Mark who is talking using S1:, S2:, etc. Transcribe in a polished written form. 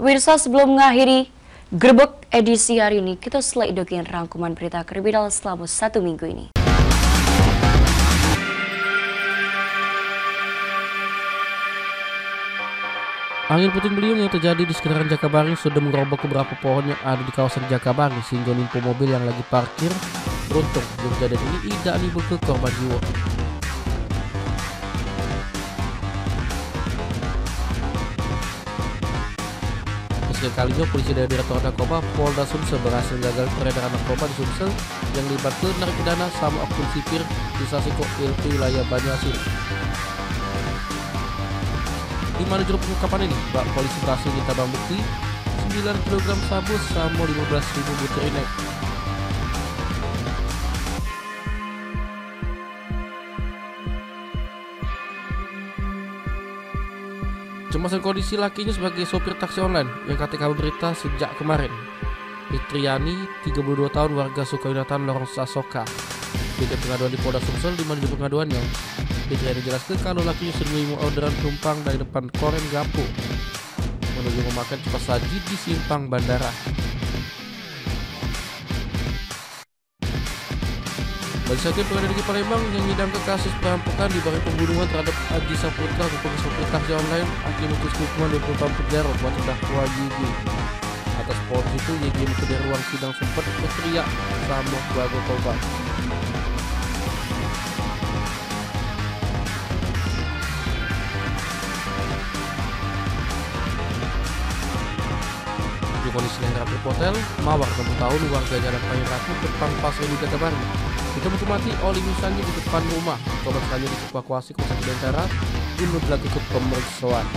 S1: Pemirsa, sebelum mengakhiri Grebek edisi hari ini, kita selesai dokin rangkuman berita kriminal selama 1 minggu ini.
S2: Angin puting beliung yang terjadi di sekitaran Jakabaring sudah meroboh beberapa pohon yang ada di kawasan Jakabaring sehingga nimpa mobil yang lagi parkir. Beruntung kejadian ini tidak menimbulkan korban jiwa. Meski kalinya polisi dari Direktorat Narkoba Polda Sumsel berhasil gagal peredaran narkoba di Sumsel yang melibatkan narapidana sama oknum sipir di stasiun Kokpil wilayah Banyuasin. Di mana juru pengungkapan ini, polisi berhasil menyita barang bukti 9 kg sabu sama 15.000 butir inek. Cemasan kondisi lakinya sebagai sopir taksi online yang KTK berita sejak kemarin. Fitriani, 32 tahun, warga Sukawinatan, Lorong Sasoka. Bikin pengaduan di Polda Sumsel di mana pengaduannya. Fitriani jelaskan kalau lakinya sudah menerima orderan penumpang dari depan Koren Gapo menuju memakan cepat saji di simpang bandara. Bagi Hakim Pengadilan Negeri Palembang yang menyidangkan kasus perampokan di balik pembunuhan terhadap Aji Saputra atau sopir taksi online, hakim memutuskan hukuman 20 tahun penjara buat terdakwa Gigi. Atas polis itu, Gigi di ruang sidang sempat berteriak sama keluarga korban. Di kondisi leher Rapid Hotel, Mawar 60 tahun, warga Jalan Payung Ratu, depan Pasir di Jakabaring. Ditemukan mati oleh misalnya di depan rumah. Korban selanjutnya dievakuasi ke Pusat Bentara untuk dilakukan pemeriksaan.